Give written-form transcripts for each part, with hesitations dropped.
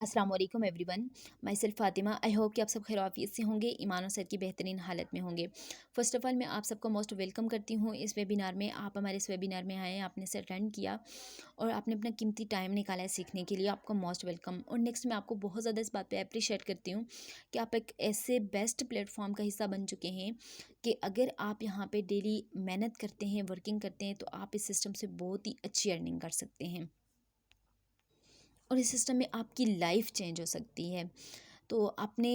अस्सलाम वालेकुम everyone. My self Fatima. I hope कि आप सब खैर आफियत से होंगे, ईमान और सेहत की बेहतरीन हालत में होंगे। फ़र्स्ट ऑफ़ ऑल मैं आप सबको मोस्ट वेलकम करती हूँ इस वेबिनार में। आप हमारे इस वेबिनार में आए, आपने इसे अटेंड किया और आपने अपना कीमती टाइम निकाला है सीखने के लिए, आपको मोस्ट वेलकम। और नेक्स्ट मैं आपको बहुत ज़्यादा इस बात पर अप्रिशिएट करती हूँ कि आप एक ऐसे बेस्ट प्लेटफॉर्म का हिस्सा बन चुके हैं कि अगर आप यहाँ पर डेली मेहनत करते हैं, वर्किंग करते हैं, तो आप इस सिस्टम से बहुत ही अच्छी अर्निंग कर सकते हैं और इस सिस्टम में आपकी लाइफ चेंज हो सकती है। तो अपने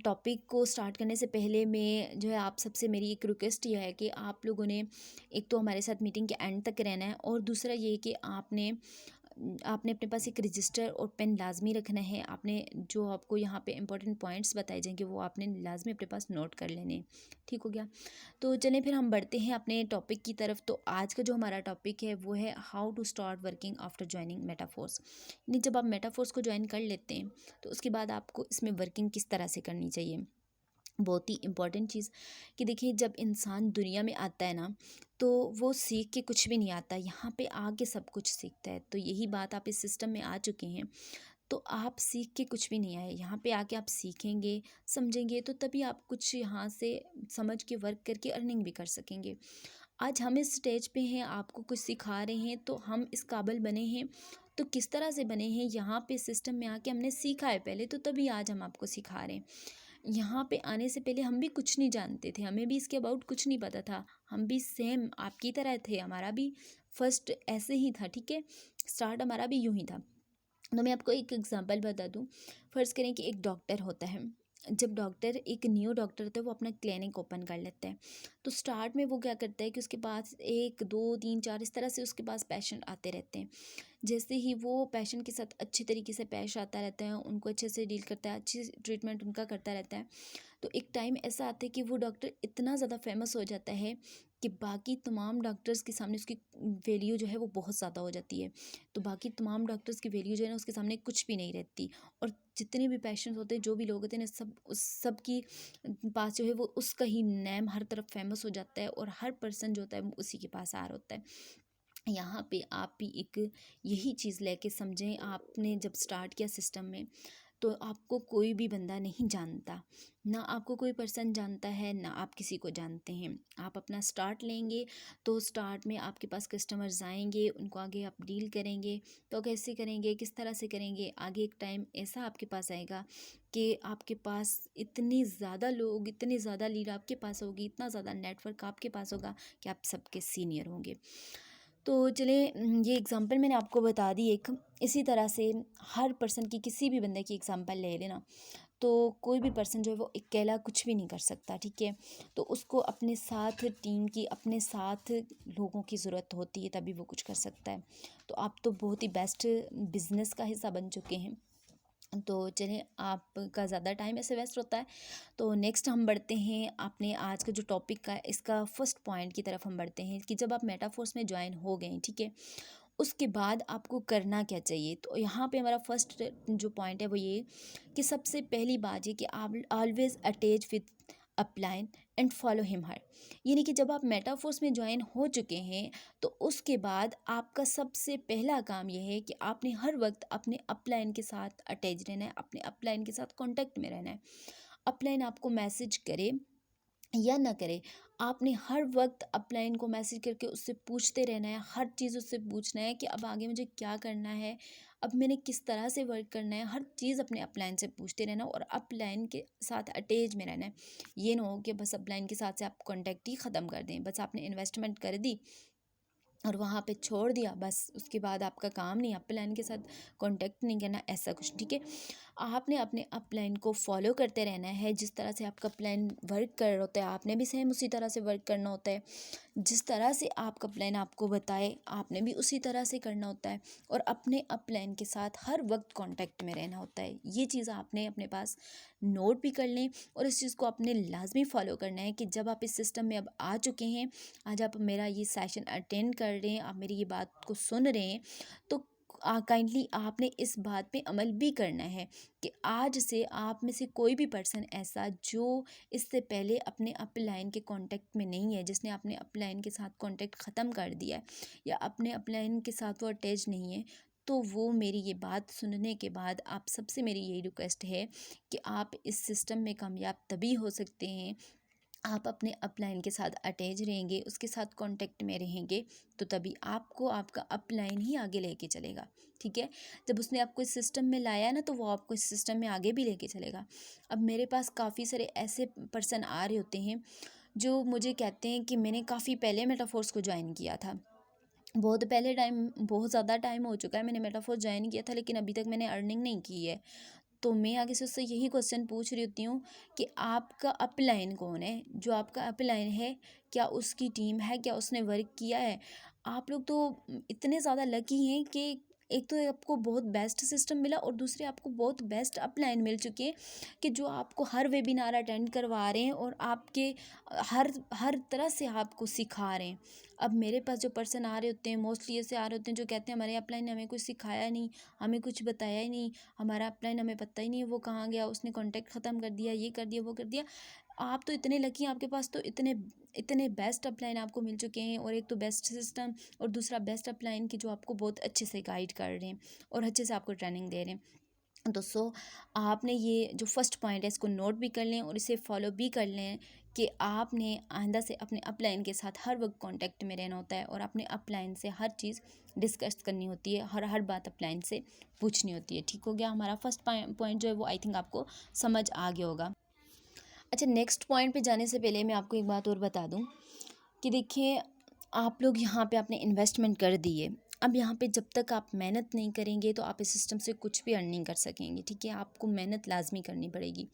टॉपिक को स्टार्ट करने से पहले मैं जो है आप सबसे मेरी एक रिक्वेस्ट ये है कि आप लोगों ने एक तो हमारे साथ मीटिंग के एंड तक रहना है और दूसरा ये है कि आपने आपने अपने पास एक रजिस्टर और पेन लाजमी रखना है। आपने जो आपको यहाँ पे इंपॉर्टेंट पॉइंट्स बताए जाएंगे वो आपने लाजमी अपने पास नोट कर लेने। ठीक हो गया? तो चलें फिर हम बढ़ते हैं अपने टॉपिक की तरफ। तो आज का जो हमारा टॉपिक है वो है how to start working after joining Metaforce. यानी जब आप मेटाफोर्स को ज्वाइन कर लेते हैं तो उसके बाद आपको इसमें वर्किंग किस तरह से करनी चाहिए। बहुत ही इम्पॉर्टेंट चीज़ कि देखिए, जब इंसान दुनिया में आता है ना, तो वो सीख के कुछ भी नहीं आता, यहाँ पे आके सब कुछ सीखता है। तो यही बात, आप इस सिस्टम में आ चुके हैं तो आप सीख के कुछ भी नहीं आए, यहाँ पे आके आप सीखेंगे, समझेंगे, तो तभी आप कुछ यहाँ से समझ के वर्क करके अर्निंग भी कर सकेंगे। आज हम इस स्टेज पे हैं, आपको कुछ सिखा रहे हैं, तो हम इस काबिल बने हैं। तो किस तरह से बने हैं, यहाँ पे सिस्टम में आके हमने सीखा है पहले, तो तभी आज हम आपको सिखा रहे हैं। यहाँ पे आने से पहले हम भी कुछ नहीं जानते थे, हमें भी इसके अबाउट कुछ नहीं पता था, हम भी सेम आपकी तरह थे, हमारा भी फर्स्ट ऐसे ही था। ठीक है, स्टार्ट हमारा भी यूँ ही था। तो मैं आपको एक एग्जांपल बता दूं। फ़र्ज़ करें कि एक डॉक्टर होता है। जब डॉक्टर, एक न्यू डॉक्टर होता है, वो अपना क्लिनिक ओपन कर लेता है, तो स्टार्ट में वो क्या करता है कि उसके पास एक दो तीन चार इस तरह से उसके पास पेशेंट आते रहते हैं। जैसे ही वो पेशेंट के साथ अच्छे तरीके से पेश आता रहता है, उनको अच्छे से डील करता है, अच्छी ट्रीटमेंट उनका करता रहता है, तो एक टाइम ऐसा आता है कि वो डॉक्टर इतना ज़्यादा फेमस हो जाता है कि बाकी तमाम डॉक्टर्स के सामने उसकी वैल्यू जो है वो बहुत ज़्यादा हो जाती है। तो बाकी तमाम डॉक्टर्स की वैल्यू जो है ना, उसके सामने कुछ भी नहीं रहती। और जितने भी पेशेंट्स होते हैं, जो भी लोग होते हैं ना, सब उस सब की पास जो है वो उसका ही नेम हर तरफ फेमस हो जाता है और हर पर्सन जो होता है वो उसी के पास आ रहा होता है। यहाँ पे आप भी एक यही चीज़ लेके समझें। आपने जब स्टार्ट किया सिस्टम में, तो आपको कोई भी बंदा नहीं जानता, ना आपको कोई पर्सन जानता है, ना आप किसी को जानते हैं। आप अपना स्टार्ट लेंगे तो स्टार्ट में आपके पास कस्टमर्स आएंगे, उनको आगे आप डील करेंगे। तो कैसे करेंगे, किस तरह से करेंगे, आगे एक टाइम ऐसा आपके पास आएगा कि आपके पास इतनी ज़्यादा लोग, इतनी ज़्यादा लीड आपके पास होगी, इतना ज़्यादा नेटवर्क आपके पास होगा कि आप सबके सीनियर होंगे। तो चलिए, ये एग्ज़ाम्पल मैंने आपको बता दी एक। इसी तरह से हर पर्सन की, किसी भी बंदे की एग्ज़ाम्पल ले लेना, तो कोई भी पर्सन जो है वो अकेला कुछ भी नहीं कर सकता। ठीक है, तो उसको अपने साथ टीम की, अपने साथ लोगों की ज़रूरत होती है, तभी वो कुछ कर सकता है। तो आप तो बहुत ही बेस्ट बिज़नेस का हिस्सा बन चुके हैं। तो चलिए, आपका ज़्यादा टाइम ऐसे वेस्ट होता है, तो नेक्स्ट हम बढ़ते हैं अपने आज का जो टॉपिक का, इसका फर्स्ट पॉइंट की तरफ हम बढ़ते हैं कि जब आप मेटाफोर्स में ज्वाइन हो गए, ठीक है, उसके बाद आपको करना क्या चाहिए। तो यहाँ पे हमारा फर्स्ट जो पॉइंट है वो ये कि सबसे पहली बात ये कि आप always attach with upline and follow him her. यानी कि जब आप मेटाफोर्स में ज्वाइन हो चुके हैं, तो उसके बाद आपका सबसे पहला काम यह है कि आपने हर वक्त अपने अपलाइन के साथ अटैच रहना है, अपने अपलाइन के साथ कांटेक्ट में रहना है। अपलाइन आपको मैसेज करे या ना करे, आपने हर वक्त अपलाइन को मैसेज करके उससे पूछते रहना है, हर चीज़ उससे पूछना है कि अब आगे मुझे क्या करना है, अब मैंने किस तरह से वर्क करना है, हर चीज़ अपने अपलाइन से पूछते रहना और अपलाइन के साथ अटैच में रहना है। ये ना हो कि बस अपलाइन के साथ से आप कॉन्टैक्ट ही ख़त्म कर दें, बस आपने इन्वेस्टमेंट कर दी और वहाँ पे छोड़ दिया, बस उसके बाद आपका काम नहीं, अपलाइन के साथ कांटेक्ट नहीं करना, ऐसा कुछ। ठीक है, आपने अपने अपलाइन को फॉलो करते रहना है। जिस तरह से आपका प्लान वर्क कर रहा होता है, आपने भी सेम उसी तरह से वर्क करना होता है। जिस तरह से आपका प्लान आपको बताए, आपने भी उसी तरह से करना होता है और अपने अपलाइन के साथ हर वक्त कांटेक्ट में रहना होता है। ये चीज़ आपने अपने पास नोट भी कर लें और इस चीज़ को आपने लाजमी फॉलो करना है कि जब आप इस सिस्टम में अब आ चुके हैं, आज आप मेरा ये सेशन अटेंड कर रहे हैं, आप मेरी ये बात को सुन रहे हैं, तो काइंडली आपने इस बात पे अमल भी करना है कि आज से आप में से कोई भी पर्सन ऐसा जो इससे पहले अपने अपलाइन के कांटेक्ट में नहीं है, जिसने अपने अपलाइन के साथ कांटेक्ट ख़त्म कर दिया है या अपने अपलाइन के साथ वो अटैच नहीं है, तो वो मेरी ये बात सुनने के बाद आप सबसे मेरी यही रिक्वेस्ट है कि आप इस सिस्टम में कामयाब तभी हो सकते हैं, आप अपने अपलाइन के साथ अटैच रहेंगे, उसके साथ कांटेक्ट में रहेंगे, तो तभी आपको आपका अपलाइन ही आगे लेके चलेगा। ठीक है, जब उसने आपको इस सिस्टम में लाया ना, तो वो आपको इस सिस्टम में आगे भी लेके चलेगा। अब मेरे पास काफ़ी सारे ऐसे पर्सन आ रहे होते हैं जो मुझे कहते हैं कि मैंने काफ़ी पहले मेटाफोर्स को ज्वाइन किया था, बहुत पहले टाइम, बहुत ज़्यादा टाइम हो चुका है मैंने मेटाफोर्स ज्वाइन किया था, लेकिन अभी तक मैंने अर्निंग नहीं की है। तो मैं आगे से उससे यही क्वेश्चन पूछ रही होती हूँ कि आपका अपलाइन कौन है? जो आपका अपलाइन है, क्या उसकी टीम है? क्या उसने वर्क किया है? आप लोग तो इतने ज़्यादा लकी हैं कि एक तो आपको बहुत बेस्ट सिस्टम मिला और दूसरे आपको बहुत बेस्ट अपलाइन मिल चुके हैं कि जो आपको हर वेबिनार अटेंड करवा रहे हैं और आपके हर हर तरह से आपको सिखा रहे हैं। अब मेरे पास जो पर्सन आ रहे होते हैं, मोस्टली ऐसे आ रहे होते हैं जो कहते हैं हमारे अपलाइन ने हमें कुछ सिखाया नहीं, हमें कुछ बताया ही नहीं, हमारा अपलाइन हमें पता ही नहीं है वो कहाँ गया, उसने कांटेक्ट ख़त्म कर दिया, ये कर दिया, वो कर दिया। आप तो इतने लकी हैं, आपके पास तो इतने इतने बेस्ट अपलाइन आपको मिल चुके हैं, और एक तो बेस्ट सिस्टम और दूसरा बेस्ट अपलाइन की जो आपको बहुत अच्छे से गाइड कर रहे हैं और अच्छे से आपको ट्रेनिंग दे रहे हैं। तो आपने ये जो फर्स्ट पॉइंट है इसको नोट भी कर लें और इसे फॉलो भी कर लें कि आपने आइंदा से अपने अपलाइन के साथ हर वक्त कांटेक्ट में रहना होता है और अपने अपलाइन से हर चीज़ डिस्कस करनी होती है, हर हर बात अपलाइन से पूछनी होती है। ठीक हो गया, हमारा फर्स्ट पॉइंट जो है वो आई थिंक आपको समझ आ गया होगा। अच्छा, नेक्स्ट पॉइंट पे जाने से पहले मैं आपको एक बात और बता दूं कि देखिए, आप लोग यहाँ पे आपने इन्वेस्टमेंट कर दी है। अब यहाँ पे जब तक आप मेहनत नहीं करेंगे तो आप इस सिस्टम से कुछ भी अर्न नहीं कर सकेंगे। ठीक है, आपको मेहनत लाजमी करनी पड़ेगी।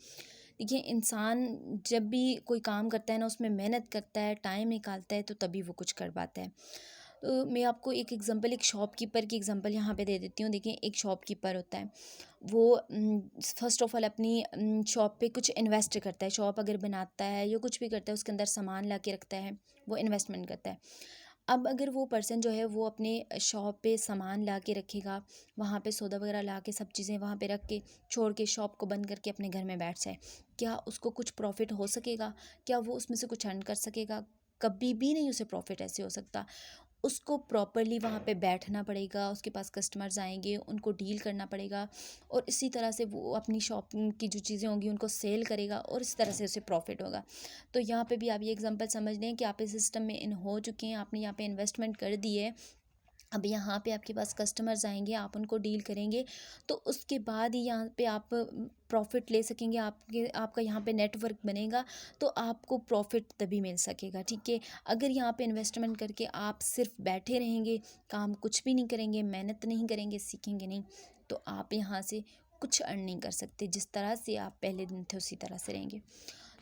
देखिए, इंसान जब भी कोई काम करता है ना, उसमें मेहनत करता है, टाइम निकालता है, तो तभी वो कुछ कर पाता है। तो मैं आपको एक एग्जांपल, एक शॉपकीपर की एग्जांपल यहाँ पे दे देती हूँ। देखिए, एक शॉपकीपर होता है, वो फर्स्ट ऑफ ऑल अपनी शॉप पे कुछ इन्वेस्ट करता है। शॉप अगर बनाता है या कुछ भी करता है, उसके अंदर सामान ला के रखता है, वो इन्वेस्टमेंट करता है। अब अगर वो पर्सन जो है वो अपने शॉप पे सामान ला के रखेगा, वहाँ पे सौदा वगैरह ला के सब चीज़ें वहाँ पे रख के छोड़ के शॉप को बंद करके अपने घर में बैठ जाए, क्या उसको कुछ प्रॉफिट हो सकेगा? क्या वो उसमें से कुछ अर्न कर सकेगा? कभी भी नहीं उसे प्रॉफिट ऐसे हो सकता। उसको प्रॉपरली वहाँ पे बैठना पड़ेगा, उसके पास कस्टमर्स आएंगे, उनको डील करना पड़ेगा, और इसी तरह से वो अपनी शॉप की जो चीज़ें होंगी उनको सेल करेगा और इस तरह से उसे प्रॉफिट होगा। तो यहाँ पे भी आप ये एग्जांपल समझ लें कि आप इस सिस्टम में इन हो चुके हैं, आपने यहाँ पे इन्वेस्टमेंट कर दी है। अब यहाँ पे आपके पास कस्टमर्स आएंगे, आप उनको डील करेंगे, तो उसके बाद ही यहाँ पे आप प्रॉफिट ले सकेंगे, आपका यहाँ पे नेटवर्क बनेगा, तो आपको प्रॉफिट तभी मिल सकेगा। ठीक है, अगर यहाँ पे इन्वेस्टमेंट करके आप सिर्फ बैठे रहेंगे, काम कुछ भी नहीं करेंगे, मेहनत नहीं करेंगे, सीखेंगे नहीं, तो आप यहाँ से कुछ अर्न नहीं कर सकते। जिस तरह से आप पहले दिन थे उसी तरह से रहेंगे।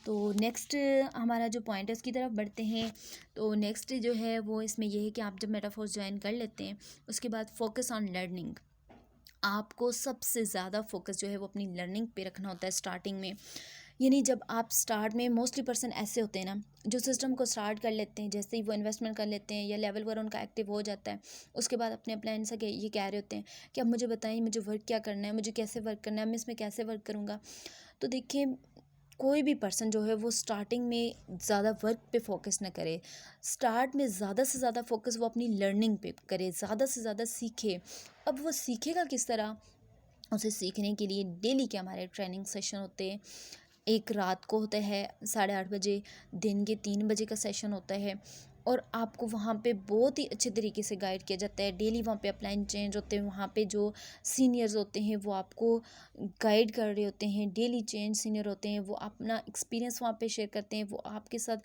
तो नेक्स्ट हमारा जो पॉइंट है उसकी तरफ बढ़ते हैं। तो नेक्स्ट जो है वो इसमें ये है कि आप जब मेटाफोर्स ज्वाइन कर लेते हैं, उसके बाद फोकस ऑन लर्निंग। आपको सबसे ज़्यादा फोकस जो है वो अपनी लर्निंग पे रखना होता है स्टार्टिंग में। यानी जब आप स्टार्ट में, मोस्टली पर्सन ऐसे होते हैं ना जो सिस्टम को स्टार्ट कर लेते हैं, जैसे ही वो इन्वेस्टमेंट कर लेते हैं या लेवल वगैरह उनका एक्टिव हो जाता है, उसके बाद अपने प्लान से ये कह रहे होते हैं कि अब मुझे बताइए मुझे वर्क क्या करना है, मुझे कैसे वर्क करना है, मैं इसमें कैसे वर्क करूँगा। तो देखिए, कोई भी पर्सन जो है वो स्टार्टिंग में ज़्यादा वर्क पे फोकस ना करे। स्टार्ट में ज़्यादा से ज़्यादा फोकस वो अपनी लर्निंग पे करे, ज़्यादा से ज़्यादा सीखे। अब वो सीखेगा किस तरह? उसे सीखने के लिए डेली के हमारे ट्रेनिंग सेशन होते हैं। एक रात को होता है 8:30 बजे, दिन के 3 बजे का सेशन होता है, और आपको वहाँ पे बहुत ही अच्छे तरीके से गाइड किया जाता है। डेली वहाँ पे अपलाइन चेंज होते हैं, वहाँ पे जो सीनियर्स होते हैं वो आपको गाइड कर रहे होते हैं। डेली चेंज सीनियर होते हैं, वो अपना एक्सपीरियंस वहाँ पे शेयर करते हैं, वो आपके साथ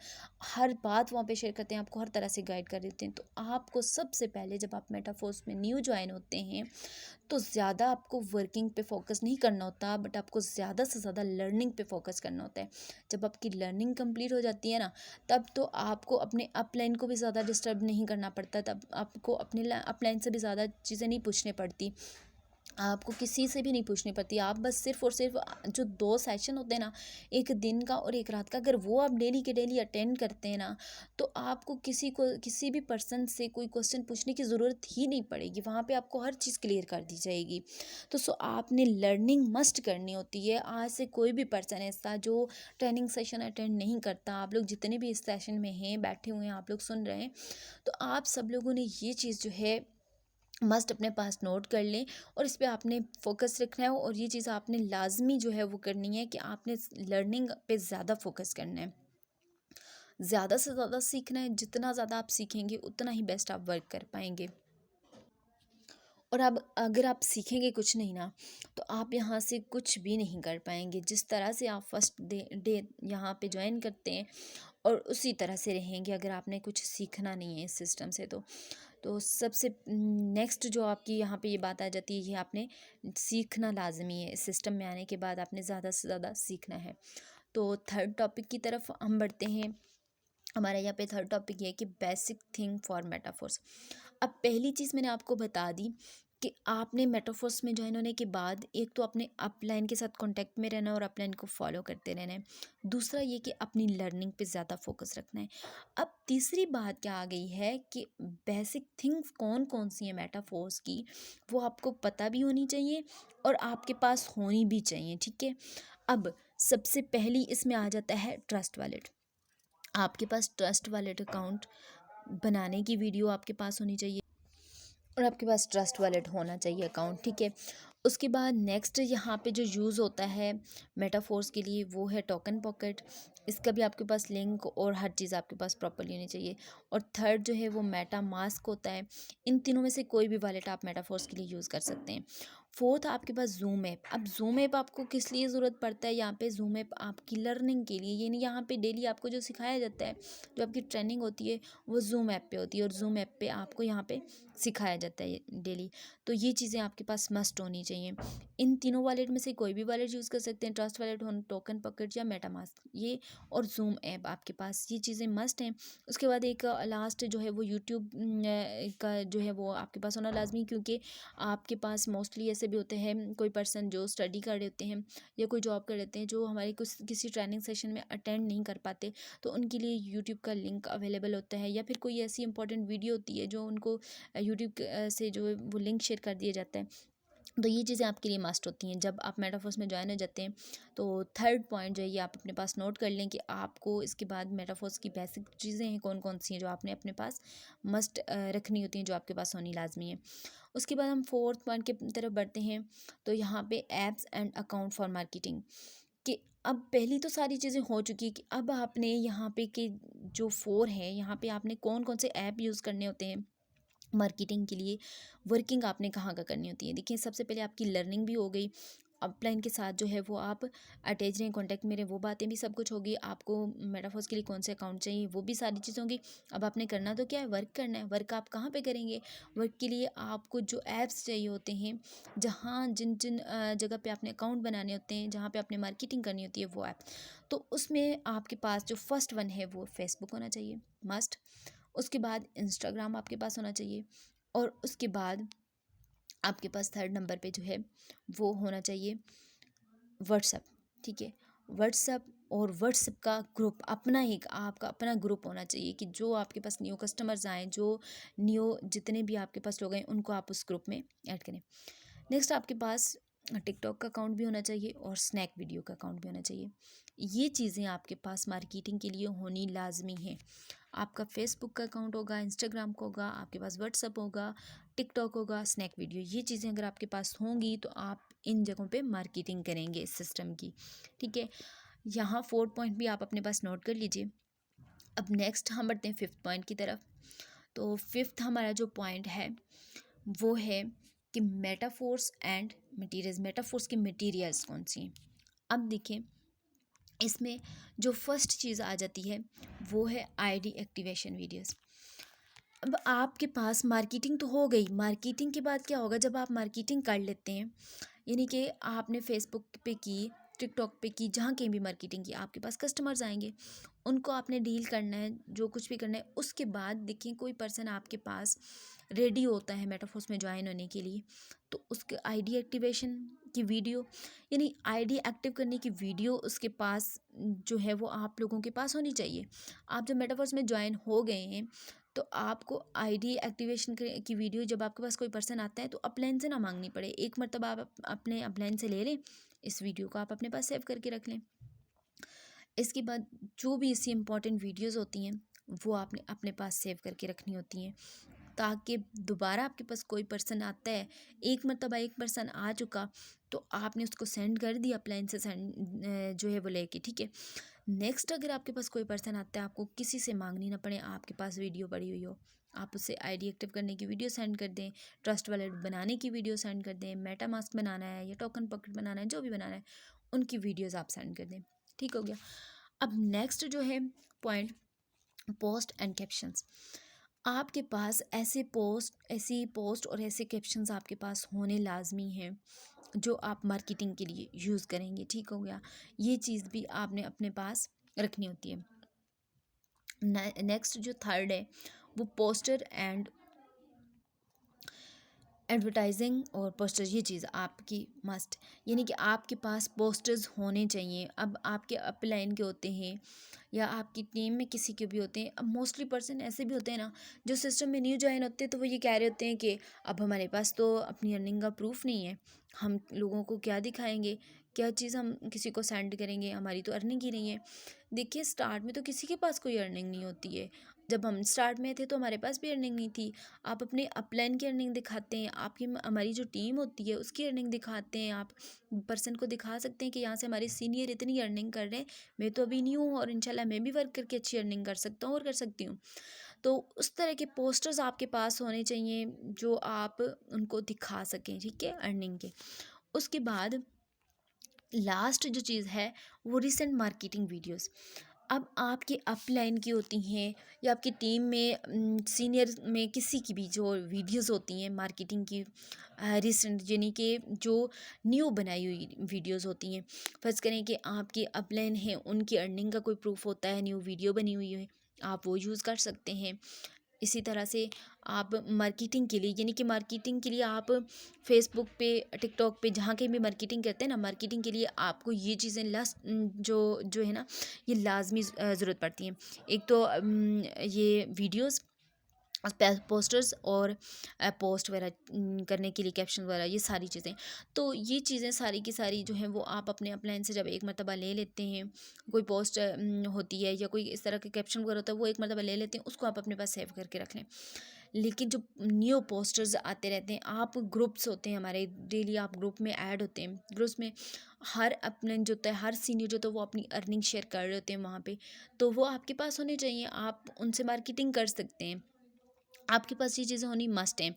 हर बात वहाँ पे शेयर करते हैं, आपको हर तरह से गाइड कर देते हैं। तो आपको सबसे पहले जब आप मेटाफोर्स में न्यू ज्वाइन होते हैं, तो ज़्यादा आपको वर्किंग पे फोकस नहीं करना होता, बट आपको ज़्यादा से ज़्यादा लर्निंग पे फोकस करना होता है। जब आपकी लर्निंग कंप्लीट हो जाती है ना, तब तो आपको अपने अपलाइन को भी ज़्यादा डिस्टर्ब नहीं करना पड़ता, तब आपको अपने अपलाइन से भी ज़्यादा चीज़ें नहीं पूछनी पड़ती, आपको किसी से भी नहीं पूछनी पड़ती। आप बस सिर्फ और सिर्फ जो 2 सेशन होते हैं ना, एक दिन का और एक रात का, अगर वो आप डेली के डेली अटेंड करते हैं ना, तो आपको किसी भी पर्सन से कोई क्वेश्चन पूछने की ज़रूरत ही नहीं पड़ेगी। वहाँ पे आपको हर चीज़ क्लियर कर दी जाएगी। तो आपने लर्निंग मस्ट करनी होती है। आज से कोई भी पर्सन ऐसा जो ट्रेनिंग सेशन अटेंड नहीं करता, आप लोग जितने भी इस सेशन में हैं, बैठे हुए हैं, आप लोग सुन रहे हैं, तो आप सब लोगों ने ये चीज़ जो है मस्ट अपने पास नोट कर लें और इस पे आपने फोकस रखना है और ये चीज़ आपने लाजमी जो है वो करनी है कि आपने लर्निंग पे ज़्यादा फोकस करना है, ज़्यादा से ज़्यादा सीखना है। जितना ज़्यादा आप सीखेंगे उतना ही बेस्ट आप वर्क कर पाएंगे। और अब अगर आप सीखेंगे कुछ नहीं ना, तो आप यहाँ से कुछ भी नहीं कर पाएंगे। जिस तरह से आप फर्स्ट डे डे यहाँ पे ज्वाइन करते हैं और उसी तरह से रहेंगे अगर आपने कुछ सीखना नहीं है इस सिस्टम से। तो सबसे नेक्स्ट जो आपकी यहाँ पे ये बात आ जाती है, ये आपने सीखना लाजमी है। इस सिस्टम में आने के बाद आपने ज़्यादा से ज़्यादा सीखना है। तो थर्ड टॉपिक की तरफ हम बढ़ते हैं। हमारा यहाँ पे थर्ड टॉपिक ये है कि बेसिक थिंग फॉर मेटाफोर्स। अब पहली चीज़ मैंने आपको बता दी कि आपने मेटाफोर्स में ज्वाइन होने के बाद एक तो अपने अपलाइन के साथ कांटेक्ट में रहना और अपलाइन को फॉलो करते रहना है। दूसरा ये कि अपनी लर्निंग पे ज़्यादा फोकस रखना है। अब तीसरी बात क्या आ गई है कि बेसिक थिंग्स कौन कौन सी हैं मेटाफोर्स की, वो आपको पता भी होनी चाहिए और आपके पास होनी भी चाहिए, ठीक है। अब सबसे पहली इसमें आ जाता है ट्रस्ट वॉलेट। आपके पास ट्रस्ट वॉलेट अकाउंट बनाने की वीडियो आपके पास होनी चाहिए और आपके पास ट्रस्ट वॉलेट होना चाहिए अकाउंट, ठीक है। उसके बाद नेक्स्ट यहाँ पे जो यूज़ होता है मेटाफोर्स के लिए वो है टोकन पॉकेट। इसका भी आपके पास लिंक और हर चीज़ आपके पास प्रॉपर्ली होनी चाहिए। और थर्ड जो है वो मेटा मास्क होता है। इन तीनों में से कोई भी वॉलेट आप मेटाफोर्स के लिए यूज़ कर सकते हैं। फोर्थ आपके पास जूम ऐप। अब जूम ऐप आपको किस लिए ज़रूरत पड़ता है, यहाँ पे जूम ऐप आपकी लर्निंग के लिए, यानी यहाँ पे डेली आपको जो सिखाया जाता है, जो आपकी ट्रेनिंग होती है वो जूम ऐप पे होती है और जूम ऐप पे आपको यहाँ पे सिखाया जाता है डेली। तो ये चीज़ें आपके पास मस्ट होनी चाहिए। इन तीनों वॉलेट में से कोई भी वॉलेट यूज़ कर सकते हैं, ट्रस्ट वॉलेट हो, टोकन पॉकेट या मेटामास्क, ये और जूम ऐप आपके पास, ये चीज़ें मस्ट हैं। उसके बाद एक लास्ट जो है वो यूट्यूब का जो है वो आपके पास होना लाजमी, क्योंकि आपके पास मोस्टली ऐसे भी होते हैं कोई पर्सन जो स्टडी कर रहे होते हैं या कोई जॉब कर लेते हैं जो हमारे कुछ किसी ट्रेनिंग सेशन में अटेंड नहीं कर पाते, तो उनके लिए यूट्यूब का लिंक अवेलेबल होता है। या फिर कोई ऐसी इंपॉर्टेंट वीडियो होती है जो उनको यूट्यूब से जो है वो लिंक शेयर कर दिया जाता है। तो ये चीज़ें आपके लिए मस्ट होती हैं जब आप मेटाफोर्स में ज्वाइन हो जाते हैं। तो थर्ड पॉइंट जो है ये आप अपने पास नोट कर लें कि आपको इसके बाद मेटाफोर्स की बेसिक चीज़ें हैं कौन कौन सी हैं जो आपने अपने पास मस्ट रखनी होती हैं, जो आपके पास होनी लाजमी है। उसके बाद हम फोर्थ पॉइंट की तरफ बढ़ते हैं। तो यहाँ पे apps and account for marketing, कि अब पहली तो सारी चीज़ें हो चुकी कि अब आपने यहाँ पे कि जो फोर है यहाँ पे आपने कौन कौन से ऐप यूज़ करने होते हैं मार्केटिंग के लिए, वर्किंग आपने कहाँ का करनी होती है। देखिए सबसे पहले आपकी लर्निंग भी हो गई, अपलाइन के साथ जो है वो आप अटैच रहें, कॉन्टैक्ट में रहें, वो बातें भी सब कुछ होगी। आपको मेटाफोर्स के लिए कौन से अकाउंट चाहिए वो भी सारी चीज़ें होंगी। अब आपने करना तो क्या है, वर्क करना है। वर्क आप कहाँ पे करेंगे, वर्क के लिए आपको जो ऐप्स चाहिए होते हैं, जहाँ जिन जिन जगह पे आपने अकाउंट बनाने होते हैं, जहाँ पे आपने मार्केटिंग करनी होती है वो ऐप, तो उसमें आपके पास जो फर्स्ट वन है वो फेसबुक होना चाहिए मस्ट। उसके बाद इंस्टाग्राम आपके पास होना चाहिए और उसके बाद आपके पास थर्ड नंबर पे जो है वो होना चाहिए व्हाट्सअप, ठीक है। व्हाट्सअप और व्हाट्सअप का ग्रुप अपना ही आपका अपना ग्रुप होना चाहिए कि जो आपके पास न्यू कस्टमर्स आएँ, जो न्यू जितने भी आपके पास लोग हैं उनको आप उस ग्रुप में ऐड करें। नेक्स्ट आपके पास टिकटॉक का अकाउंट भी होना चाहिए और स्नैक वीडियो का अकाउंट भी होना चाहिए। ये चीज़ें आपके पास मार्केटिंग के लिए होनी लाजमी है। आपका फेसबुक का अकाउंट होगा, इंस्टाग्राम का होगा, आपके पास व्हाट्सअप होगा, टिकटॉक होगा, स्नैक वीडियो, ये चीज़ें अगर आपके पास होंगी तो आप इन जगहों पे मार्केटिंग करेंगे इस सिस्टम की, ठीक है। यहाँ फोर्थ पॉइंट भी आप अपने पास नोट कर लीजिए। अब नेक्स्ट हम बढ़ते हैं फिफ्थ पॉइंट की तरफ। तो फिफ्थ हमारा जो पॉइंट है वो है कि मेटाफोर्स एंड मटेरियल्स, मेटाफोर्स के मटेरियल्स कौन सी हैं। अब देखिए इसमें जो फर्स्ट चीज़ आ जाती है वो है आईडी एक्टिवेशन वीडियोस। अब आपके पास मार्केटिंग तो हो गई, मार्केटिंग के बाद क्या होगा, जब आप मार्केटिंग कर लेते हैं, यानी कि आपने फेसबुक पे की, टिकटॉक पे की, जहाँ कहीं भी मार्केटिंग की, आपके पास कस्टमर्स आएंगे, उनको आपने डील करना है, जो कुछ भी करना है। उसके बाद देखिए कोई पर्सन आपके पास रेडी होता है मेटाफोर्स में ज्वाइन होने के लिए, तो उसके आईडी एक्टिवेशन की वीडियो, यानी आईडी एक्टिव करने की वीडियो उसके पास जो है वो आप लोगों के पास होनी चाहिए। आप जब मेटाफोर्स में ज्वाइन हो गए हैं तो आपको आईडी एक्टिवेशन की वीडियो जब आपके पास कोई पर्सन आता है तो अपलाइन से ना मांगनी पड़े, एक मरतबा आप अपने अपलाइन से ले लें, इस वीडियो को आप अपने पास सेव करके रख लें। इसके बाद जो भी इससे इम्पॉर्टेंट वीडियोस होती हैं वो आपने अपने पास सेव करके रखनी होती हैं। ताकि दोबारा आपके पास कोई पर्सन आता है, एक मरतबा एक पर्सन आ चुका तो आपने उसको सेंड कर दिया अप्लाइन से सेंड जो है वो लेके, ठीक है। नेक्स्ट अगर आपके पास कोई पर्सन आता है, आपको किसी से मांगनी ना पड़े, आपके पास वीडियो पड़ी हुई हो, आप उससे आईडी एक्टिव करने की वीडियो सेंड कर दें, ट्रस्ट वॉलेट बनाने की वीडियो सेंड कर दें, मेटा मास्क बनाना है या टोकन पॉकेट बनाना है, जो भी बनाना है उनकी वीडियोस आप सेंड कर दें, ठीक हो गया। अब नेक्स्ट जो है पॉइंट, पोस्ट एंड कैप्शंस। आपके पास ऐसी पोस्ट और ऐसे कैप्शंस आपके पास होने लाजमी हैं जो आप मार्केटिंग के लिए यूज़ करेंगे, ठीक हो गया। ये चीज़ भी आपने अपने पास रखनी होती है। नेक्स्ट जो थर्ड है वो पोस्टर एंड एडवर्टाइजिंग और पोस्टर, ये चीज़ आपकी मस्ट, यानी कि आपके पास पोस्टर्स होने चाहिए। अब आपके अपलाइन के होते हैं या आपकी टीम में किसी के भी होते हैं। अब मोस्टली पर्सन ऐसे भी होते हैं ना जो सिस्टम में न्यू ज्वाइन होते हैं, तो वो ये कह रहे होते हैं कि अब हमारे पास तो अपनी अर्निंग का प्रूफ नहीं है, हम लोगों को क्या दिखाएंगे, क्या चीज़ हम किसी को सेंड करेंगे, हमारी तो अर्निंग ही नहीं है। देखिए स्टार्ट में तो किसी के पास कोई अर्निंग नहीं होती है। जब हम स्टार्ट में थे तो हमारे पास भी अर्निंग नहीं थी। आप अपने अपलाइन की अर्निंग दिखाते हैं, आपकी हमारी जो टीम होती है उसकी अर्निंग दिखाते हैं, आप पर्सन को दिखा सकते हैं कि यहाँ से हमारे सीनियर इतनी अर्निंग कर रहे हैं, मैं तो अभी न्यू हूँ और इंशाल्लाह मैं भी वर्क करके अच्छी अर्निंग कर सकता हूँ और कर सकती हूँ। तो उस तरह के पोस्टर्स आपके पास होने चाहिए जो आप उनको दिखा सकें, ठीक है, अर्निंग के। उसके बाद लास्ट जो चीज़ है वो रिसेंट मार्केटिंग वीडियोस। अब आपकी अपलाइन की होती हैं या आपकी टीम में सीनियर में किसी की भी जो वीडियोस होती हैं मार्केटिंग की, रिसेंट यानी कि जो न्यू बनाई हुई वीडियोस होती हैं। फर्ज करें कि आपकी अपलाइन है, उनकी अर्निंग का कोई प्रूफ होता है, न्यू वीडियो बनी हुई है, आप वो यूज़ कर सकते हैं। इसी तरह से आप मार्केटिंग के लिए, यानी कि मार्केटिंग के लिए आप फेसबुक पे, टिकटॉक पे, जहाँ कहीं भी मार्केटिंग करते हैं ना, मार्केटिंग के लिए आपको ये चीज़ें जो जो है ना ये लाजमी ज़रूरत पड़ती हैं। एक तो ये वीडियोस, पोस्टर्स और पोस्ट वगैरह करने के लिए कैप्शन वगैरह, ये सारी चीज़ें। तो ये चीज़ें सारी की सारी जो हैं वो आप अपने अपलाइन से जब एक मरतबा ले लेते हैं, कोई पोस्ट होती है या कोई इस तरह का कैप्शन वगैरह होता है, वो एक मरतबा ले लेते हैं, उसको आप अपने पास सेव करके रख लें। लेकिन जो न्यू पोस्टर्स आते रहते हैं, आप ग्रुप्स होते हैं हमारे, डेली आप ग्रुप में ऐड होते हैं, ग्रुप्स में हर अपने जो होता है, हर सीनियर जो होता है वो अपनी अर्निंग शेयर कर रहे होते हैं वहाँ पे, तो वो आपके पास होने चाहिए, आप उनसे मार्केटिंग कर सकते हैं। आपके पास ये चीज़ें होनी मस्ट हैं।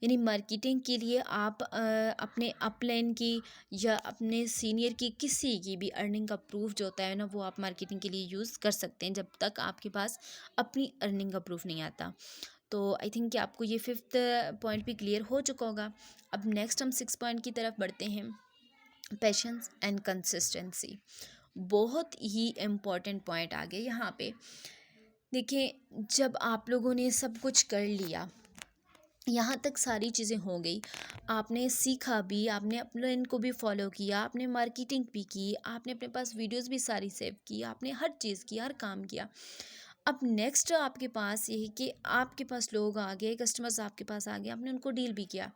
यानी मार्केटिंग के लिए आप अपने अपलाइन की या अपने सीनियर की किसी की भी अर्निंग का प्रूफ जो होता है ना, वो आप मार्केटिंग के लिए यूज़ कर सकते हैं जब तक आपके पास अपनी अर्निंग का प्रूफ नहीं आता। तो आई थिंक कि आपको ये 5th पॉइंट भी क्लियर हो चुका होगा। अब नेक्स्ट हम 6 पॉइंट की तरफ बढ़ते हैं, पेशेंस एंड कंसिस्टेंसी। बहुत ही इम्पॉर्टेंट पॉइंट आ गए यहाँ पे। देखिए जब आप लोगों ने सब कुछ कर लिया, यहाँ तक सारी चीज़ें हो गई, आपने सीखा भी, आपने अपने इनको भी फॉलो किया, आपने मार्केटिंग भी की, आपने अपने पास वीडियोस भी सारी सेव की, आपने हर चीज़ की, हर काम किया। अब नेक्स्ट आपके पास ये है कि आपके पास लोग आ गए, कस्टमर्स आपके पास आ गए, आपने उनको डील भी किया,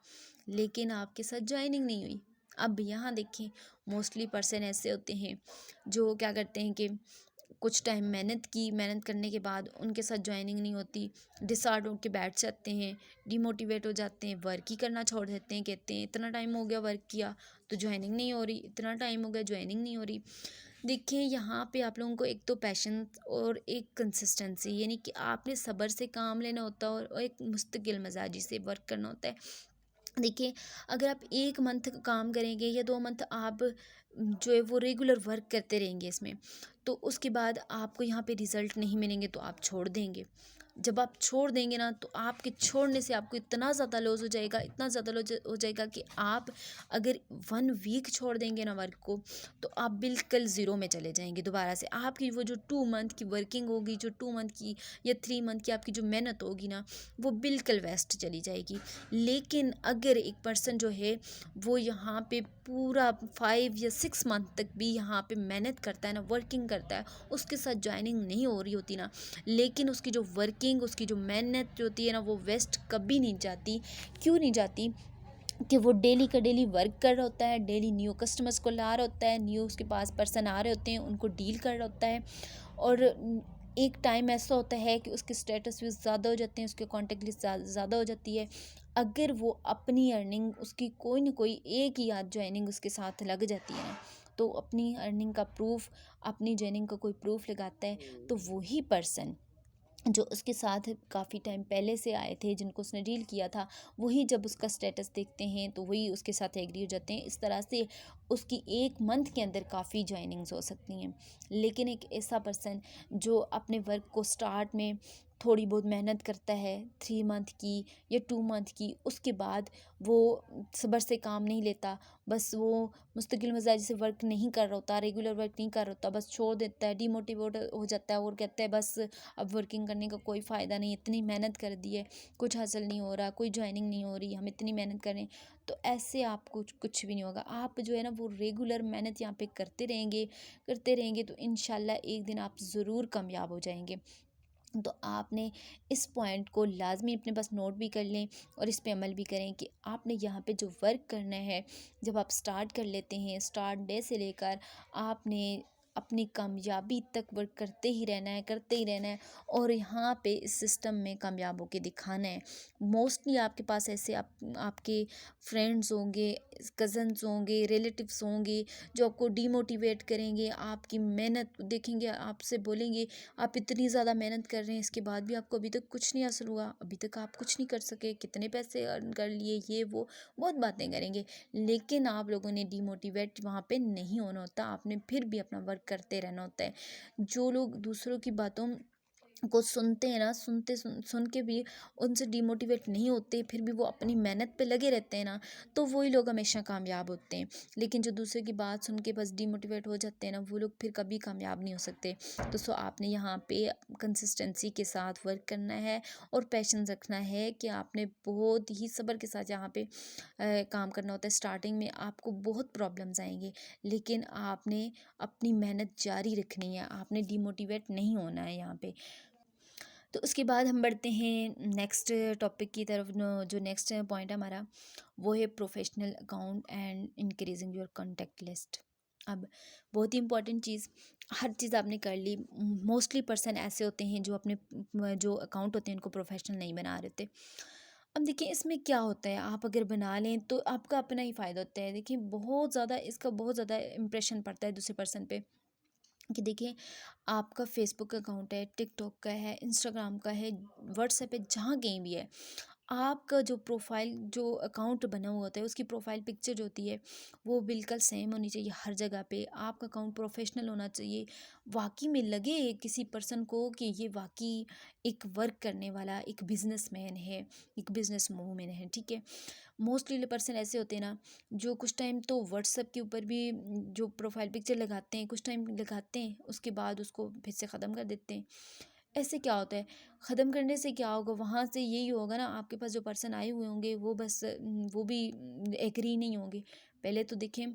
लेकिन आपके साथ ज्वाइनिंग नहीं हुई। अब यहाँ देखें मोस्टली पर्सन ऐसे होते हैं जो क्या करते हैं कि कुछ टाइम मेहनत की, मेहनत करने के बाद उनके साथ ज्वाइनिंग नहीं होती, डिसहार्ट होकर बैठ जाते हैं, डिमोटिवेट हो जाते हैं, वर्क ही करना छोड़ देते हैं, कहते हैं इतना टाइम हो गया वर्क किया तो ज्वाइनिंग नहीं हो रही, इतना टाइम हो गया ज्वाइनिंग नहीं हो रही। देखिए यहाँ पे आप लोगों को एक तो पैशन और एक कंसिस्टेंसी, यानी कि आपने सब्र से काम लेना होता है और एक मुस्तकिल मिजाजी से वर्क करना होता है। देखिए अगर आप 1 मंथ काम करेंगे या 2 मंथ आप जो है वो रेगुलर वर्क करते रहेंगे इसमें, तो उसके बाद आपको यहाँ पे रिज़ल्ट नहीं मिलेंगे तो आप छोड़ देंगे। जब आप छोड़ देंगे ना तो आपके छोड़ने से आपको इतना ज़्यादा लॉस हो जाएगा, इतना ज़्यादा लॉस हो जाएगा कि आप अगर 1 वीक छोड़ देंगे ना वर्क को, तो आप बिल्कुल ज़ीरो में चले जाएंगे दोबारा से। आपकी वो जो 2 मंथ की वर्किंग होगी, जो 2 मंथ की या 3 मंथ की आपकी जो मेहनत होगी ना, वो बिल्कुल वेस्ट चली जाएगी। लेकिन अगर एक पर्सन जो है वो यहाँ पे पूरा 5 या 6 मंथ तक भी यहाँ पे मेहनत करता है ना, वर्किंग करता है, उसके साथ ज्वाइनिंग नहीं हो रही होती ना, लेकिन उसकी जो वर्किंग, उसकी जो मेहनत जो होती है ना, वो वेस्ट कभी नहीं जाती। क्यों नहीं जाती? कि वो डेली का डेली वर्क कर रहा होता है, डेली न्यू कस्टमर्स को ला रहा होता है, न्यू उसके पास पर्सन आ रहे होते हैं, उनको डील कर रहा होता है, और एक टाइम ऐसा होता है कि उसके स्टेटस व्यूज़ ज़्यादा हो जाते हैं, उसके कॉन्टैक्ट लिस्ट ज़्यादा हो जाती है। अगर वो अपनी अर्निंग उसकी कोई न कोई एक ही आध जॉइनिंग उसके साथ लग जाती है ना, तो अपनी अर्निंग का प्रूफ़, अपनी जॉइनिंग का कोई प्रूफ़ लगाता है, तो वही पर्सन जो उसके साथ काफ़ी टाइम पहले से आए थे, जिनको उसने डील किया था, वही जब उसका स्टेटस देखते हैं तो वही उसके साथ एग्री हो जाते हैं। इस तरह से उसकी 1 मंथ के अंदर काफ़ी जॉइनिंग्स हो सकती हैं। लेकिन एक ऐसा पर्सन जो अपने वर्क को स्टार्ट में थोड़ी बहुत मेहनत करता है, 3 मंथ की या 2 मंथ की, उसके बाद वो सब्र से काम नहीं लेता, बस वो मुस्तकिल मिजाज से वर्क नहीं कर रहा होता, रेगुलर वर्क नहीं कर रहा होता, बस छोड़ देता है, डिमोटिवेट हो जाता है और कहता है बस अब वर्किंग करने का कोई फ़ायदा नहीं, इतनी मेहनत कर दी है, कुछ हासिल नहीं हो रहा, कोई जॉइनिंग नहीं हो रही, हम इतनी मेहनत कर रहे हैं। तो ऐसे आपको कुछ भी नहीं होगा। आप जो है ना वो रेगुलर मेहनत यहाँ पे करते रहेंगे तो इंशाल्लाह एक दिन आप ज़रूर कामयाब हो जाएंगे। तो आपने इस पॉइंट को लाजमी अपने पास नोट भी कर लें और इस पे अमल भी करें कि आपने यहाँ पे जो वर्क करना है, जब आप स्टार्ट कर लेते हैं, स्टार्ट डे से लेकर आपने अपनी कामयाबी तक वर्क करते ही रहना है और यहाँ पे इस सिस्टम में कामयाब होके दिखाना है। मोस्टली आपके पास ऐसे आपके फ्रेंड्स होंगे, कज़न्स होंगे, रिलेटिव्स होंगे जो आपको डीमोटिवेट करेंगे, आपकी मेहनत देखेंगे, आपसे बोलेंगे आप इतनी ज़्यादा मेहनत कर रहे हैं, इसके बाद भी आपको अभी तक कुछ नहीं हासिल हुआ, अभी तक आप कुछ नहीं कर सके, कितने पैसे अर्न कर लिए, ये वो बहुत बातें करेंगे। लेकिन आप लोगों ने डिमोटिवेट वहाँ पे नहीं होना होता, आपने फिर भी अपना वर्क करते रहना होता है। जो लोग दूसरों की बातों को सुनते हैं ना, सुन के भी उनसे डिमोटिवेट नहीं होते, फिर भी वो अपनी मेहनत पे लगे रहते हैं ना, तो वही लोग हमेशा कामयाब होते हैं। लेकिन जो दूसरे की बात सुन के बस डिमोटिवेट हो जाते हैं ना, वो लोग फिर कभी कामयाब नहीं हो सकते। तो आपने यहाँ पे कंसिस्टेंसी के साथ वर्क करना है और पैशन रखना है कि आपने बहुत ही सब्र के साथ यहाँ पे काम करना होता है। स्टार्टिंग में आपको बहुत प्रॉब्लम्स आएंगे, लेकिन आपने अपनी मेहनत जारी रखनी है, आपने डिमोटिवेट नहीं होना है यहाँ पे। तो उसके बाद हम बढ़ते हैं नेक्स्ट टॉपिक की तरफ। जो नेक्स्ट पॉइंट है हमारा, वो है professional account and increasing your contact list. अब बहुत ही इंपॉर्टेंट चीज़, हर चीज़ आपने कर ली। मोस्टली पर्सन ऐसे होते हैं जो अपने जो अकाउंट होते हैं उनको प्रोफेशनल नहीं बना रहे थे। अब देखिए इसमें क्या होता है, आप अगर बना लें तो आपका अपना ही फ़ायदा होता है। देखिए बहुत ज़्यादा इसका बहुत ज़्यादा इम्प्रेशन पड़ता है दूसरे पर्सन पे कि देखिए आपका फेसबुक अकाउंट है, टिकटॉक का है, इंस्टाग्राम का है, व्हाट्सएप है, जहाँ कहीं भी है, आपका जो प्रोफाइल जो अकाउंट बना हुआ होता है उसकी प्रोफाइल पिक्चर जो होती है वो बिल्कुल सेम होनी चाहिए हर जगह पे। आपका अकाउंट प्रोफेशनल होना चाहिए, वाकई में लगे किसी पर्सन को कि ये वाकई एक वर्क करने वाला एक बिजनेसमैन है, एक बिजनेस वूमेन है, ठीक है। मोस्टली पर्सन ऐसे होते हैं ना जो कुछ टाइम तो व्हाट्सएप के ऊपर भी जो प्रोफाइल पिक्चर लगाते हैं, कुछ टाइम लगाते हैं, उसके बाद उसको फिर से ख़त्म कर देते हैं। ऐसे क्या होता है, ख़त्म करने से क्या होगा, वहाँ से यही होगा ना, आपके पास जो पर्सन आए हुए होंगे वो बस वो भी एग्री नहीं होंगे। पहले तो देखें,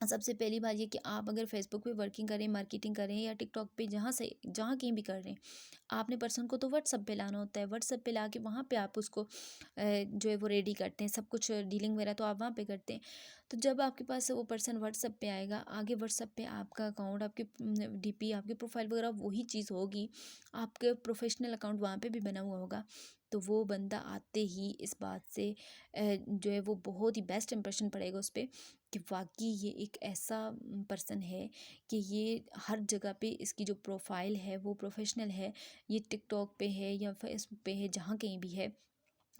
सबसे पहली बात ये कि आप अगर फेसबुक पे वर्किंग करें, मार्केटिंग करें या टिकटॉक पे जहाँ कहीं भी कर रहे हैं, आपने पर्सन को तो व्हाट्सअप पे लाना होता है। व्हाट्सअप पे ला के वहाँ पे आप उसको जो है वो रेडी करते हैं, सब कुछ डीलिंग वगैरह तो आप वहाँ पे करते हैं। तो जब आपके पास वो पर्सन व्हाट्सअप पे आएगा, आगे व्हाट्सअप पे आपका अकाउंट, आपकी डीपी, आपकी प्रोफाइल वगैरह वही चीज़ होगी, आपके प्रोफेशनल अकाउंट वहाँ पे भी बना हुआ होगा। तो वो बंदा आते ही इस बात से जो है वो बहुत ही बेस्ट इंप्रेशन पड़ेगा उस पर कि वाकई ये एक ऐसा पर्सन है कि ये हर जगह पे इसकी जो प्रोफाइल है वो प्रोफेशनल है, ये टिकटॉक पे है या फेसबुक पे है, जहाँ कहीं भी है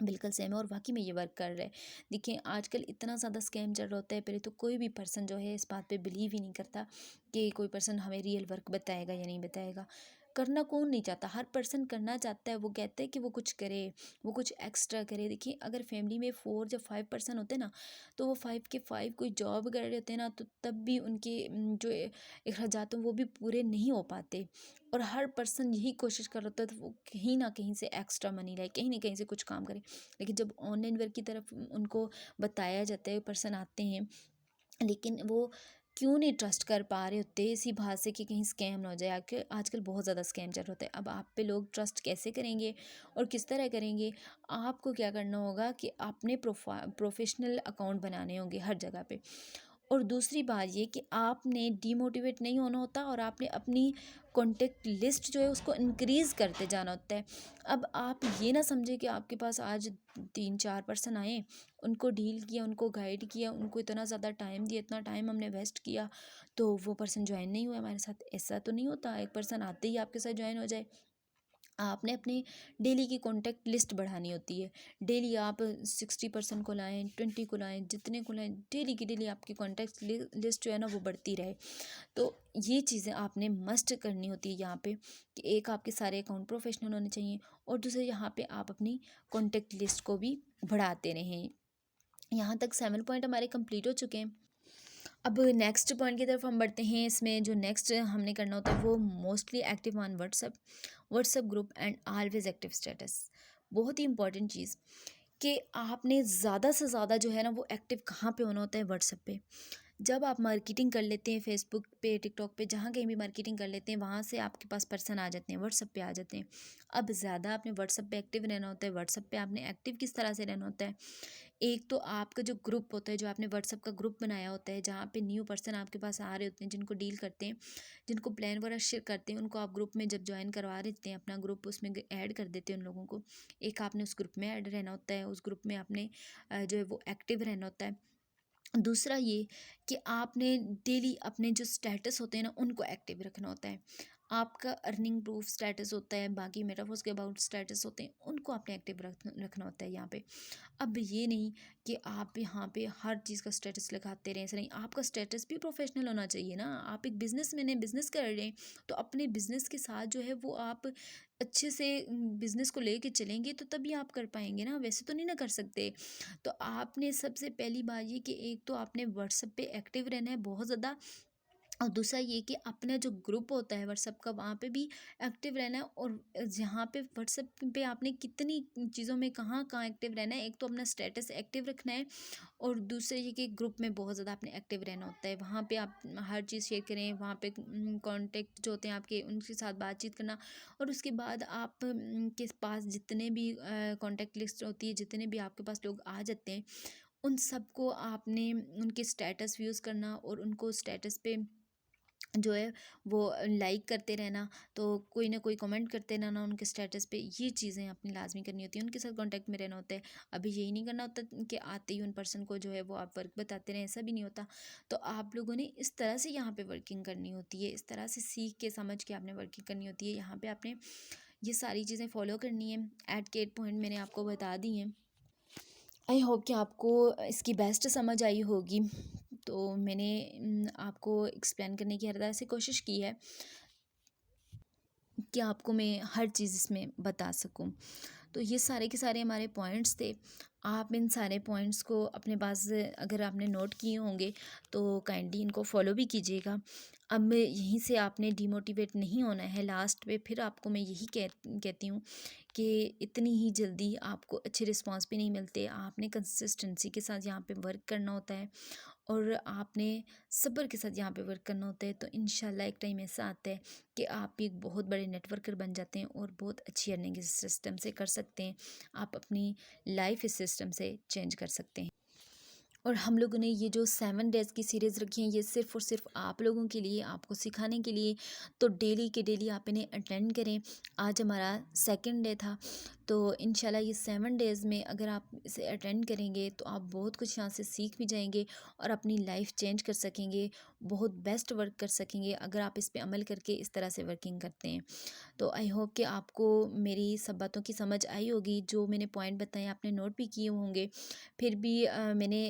बिल्कुल सेम है और वाकई में ये वर्क कर रहा है। देखिए आजकल इतना ज़्यादा स्कैम चल रहा होता है, पहले तो कोई भी पर्सन जो है इस बात पे बिलीव ही नहीं करता कि कोई पर्सन हमें रियल वर्क बताएगा या नहीं बताएगा। करना कौन नहीं चाहता, हर पर्सन करना चाहता है, वो कहते हैं कि वो कुछ करे, वो कुछ एक्स्ट्रा करे। देखिए अगर फैमिली में 4 या 5 पर्सन होते हैं ना, तो वो 5 के 5 कोई जॉब कर रहे होते हैं ना, तो तब भी उनके जो अखराजात हैं वो भी पूरे नहीं हो पाते। और हर पर्सन यही कोशिश कर रहा होता है तो वो कहीं ना कहीं से एक्स्ट्रा मनी लाए, कहीं ना कहीं से कुछ काम करे। लेकिन जब ऑनलाइन वर्क की तरफ उनको बताया जाता है, पर्सन आते हैं, लेकिन वो क्यों नहीं ट्रस्ट कर पा रहे होते इसी बात से कि कहीं स्कैम ना हो जाए। आजकल आजकल बहुत ज़्यादा स्कैम चल रहा होता है। अब आप पे लोग ट्रस्ट कैसे करेंगे और किस तरह करेंगे, आपको क्या करना होगा कि आपने प्रोफेशनल अकाउंट बनाने होंगे हर जगह पे। और दूसरी बात ये कि आपने डीमोटिवेट नहीं होना होता और आपने अपनी कॉन्टेक्ट लिस्ट जो है उसको इंक्रीज़ करते जाना होता है। अब आप ये ना समझें कि आपके पास आज 3-4 पर्सन आए, उनको डील किया, उनको गाइड किया, उनको इतना ज़्यादा टाइम दिया, इतना टाइम हमने वेस्ट किया, तो वो पर्सन जॉइन नहीं हुआ हमारे साथ। ऐसा तो नहीं होता, एक पर्सन आते ही आपके साथ जॉइन हो जाए। आपने अपनी डेली की कॉन्टैक्ट लिस्ट बढ़ानी होती है। डेली आप 60% को लाएँ, 20 को लाएँ, जितने को लाएँ, डेली की डेली आपकी कॉन्टैक्ट लिस्ट जो है ना वो बढ़ती रहे। तो ये चीज़ें आपने मस्ट करनी होती है यहाँ पे कि एक आपके सारे अकाउंट प्रोफेशनल होने चाहिए और दूसरे यहाँ पे आप अपनी कॉन्टैक्ट लिस्ट को भी बढ़ाते रहें। यहाँ तक 7 पॉइंट हमारे कंप्लीट हो चुके हैं। अब नेक्स्ट पॉइंट की तरफ हम बढ़ते हैं। इसमें जो नेक्स्ट हमने करना होता है वो mostly active on WhatsApp group and always active status. बहुत ही इंपॉर्टेंट चीज़ कि आपने ज़्यादा से ज़्यादा जो है ना वो एक्टिव कहाँ पे होना होता है, व्हाट्सएप पे। जब आप मार्केटिंग कर लेते हैं फेसबुक पे, टिकटॉक पे, जहाँ कहीं भी मार्केटिंग कर लेते हैं, वहाँ से आपके पास पर्सन आ जाते हैं, व्हाट्सएप पे आ जाते हैं। अब ज़्यादा आपने व्हाट्सएप पे एक्टिव रहना होता है। व्हाट्सएप पे आपने एक्टिव किस तरह से रहना होता है, एक तो आपका जो ग्रुप होता है, जो आपने व्हाट्सएप का ग्रुप बनाया होता है, जहाँ पे न्यू पर्सन आपके पास आ रहे होते हैं, जिनको डील करते हैं, जिनको प्लान वगैरह शेयर करते हैं, उनको आप ग्रुप में जब ज्वाइन करवा देते हैं अपना ग्रुप, उसमें ऐड कर देते हैं उन लोगों को। एक आपने उस ग्रुप में ऐड रहना होता है, उस ग्रुप में आपने जो है वो एक्टिव रहना होता है। दूसरा ये कि आपने डेली अपने जो स्टेटस होते हैं ना उनको एक्टिव रखना होता है। आपका अर्निंग प्रूफ स्टेटस होता है, बाकी मेटाफोर्स के अबाउट स्टेटस होते हैं, उनको आपने एक्टिव रखना होता है यहाँ पे। अब ये नहीं कि आप यहाँ पे हर चीज़ का स्टेटस लगाते रहें, ऐसा नहीं। आपका स्टेटस भी प्रोफेशनल होना चाहिए ना। आप एक बिजनेसमैन हैं, बिजनेस कर रहे हैं, तो अपने बिजनेस के साथ जो है वो आप अच्छे से बिजनेस को लेके चलेंगे तो तभी आप कर पाएंगे ना, वैसे तो नहीं ना कर सकते। तो आपने सबसे पहली बात ये कि एक तो आपने व्हाट्सएप पे एक्टिव रहना है बहुत ज़्यादा, और दूसरा ये कि अपना जो ग्रुप होता है व्हाट्सएप का, वहाँ पे भी एक्टिव रहना है। और जहाँ पे व्हाट्सएप पे आपने कितनी चीज़ों में कहाँ कहाँ एक्टिव रहना है, एक तो अपना स्टेटस एक्टिव रखना है, और दूसरे ये कि ग्रुप में बहुत ज़्यादा आपने एक्टिव रहना होता है। वहाँ पे आप हर चीज़ शेयर करें, वहाँ पे कांटेक्ट जो होते हैं आपके, उनके साथ बातचीत करना। और उसके बाद आप के पास जितने भी कांटेक्ट लिस्ट होती है, जितने भी आपके पास लोग आ जाते हैं, उन सबको आपने उनके स्टेटस व्यूज़ करना और उनको स्टेटस पे जो है वो लाइक करते रहना, तो कोई ना कोई कमेंट करते रहना उनके स्टेटस पे। ये चीज़ें अपनी लाजमी करनी होती है, उनके साथ कांटेक्ट में रहना होता है। अभी यही नहीं करना होता कि आते ही उन पर्सन को जो है वो आप वर्क बताते रहें, ऐसा भी नहीं होता। तो आप लोगों ने इस तरह से यहाँ पे वर्किंग करनी होती है, इस तरह से सीख के समझ के आपने वर्किंग करनी होती है। यहाँ पे आपने ये सारी चीज़ें फॉलो करनी है। एट के 8 पॉइंट मैंने आपको बता दी हैं। आई होप कि आपको इसकी बेस्ट समझ आई होगी। तो मैंने आपको एक्सप्लेन करने की हर तरह से कोशिश की है कि आपको मैं हर चीज़ इसमें बता सकूं। तो ये सारे के सारे हमारे पॉइंट्स थे। आप इन सारे पॉइंट्स को अपने पास अगर आपने नोट किए होंगे तो काइंडली इनको फॉलो भी कीजिएगा। अब यहीं से आपने डिमोटिवेट नहीं होना है। लास्ट पे फिर आपको मैं यही कहती हूँ कि इतनी ही जल्दी आपको अच्छे रिस्पांस भी नहीं मिलते। आपने कंसिस्टेंसी के साथ यहाँ पे वर्क करना होता है और आपने सब्र के साथ यहाँ पे वर्क करना होता है। तो इंशाल्लाह एक टाइम ऐसा आता है कि आप एक बहुत बड़े नेटवर्कर बन जाते हैं और बहुत अच्छी अर्निंग इस सिस्टम से कर सकते हैं। आप अपनी लाइफ इस सिस्टम से चेंज कर सकते हैं। और हम लोगों ने ये जो 7 डेज़ की सीरीज़ रखी है, ये सिर्फ़ और सिर्फ आप लोगों के लिए, आपको सिखाने के लिए। तो डेली के डेली आप इन्हें अटेंड करें। आज हमारा सेकंड डे था, तो इंशाल्लाह ये 7 डेज़ में अगर आप इसे अटेंड करेंगे तो आप बहुत कुछ यहाँ से सीख भी जाएंगे और अपनी लाइफ चेंज कर सकेंगे, बहुत बेस्ट वर्क कर सकेंगे अगर आप इस पे अमल करके इस तरह से वर्किंग करते हैं। तो आई होप कि आपको मेरी सब बातों की समझ आई होगी। जो मैंने पॉइंट बताए आपने नोट भी किए होंगे। फिर भी मैंने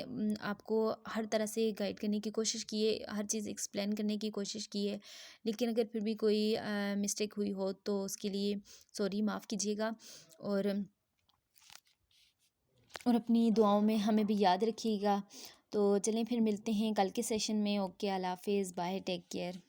आपको हर तरह से गाइड करने की कोशिश की है, हर चीज़ एक्सप्लेन करने की कोशिश की है। लेकिन अगर फिर भी कोई मिस्टेक हुई हो तो उसके लिए सॉरी, माफ़ कीजिएगा। और अपनी दुआओं में हमें भी याद रखिएगा। तो चलें फिर मिलते हैं कल के सेशन में। ओके, अल्लाह हाफिज़, बाय, टेक केयर।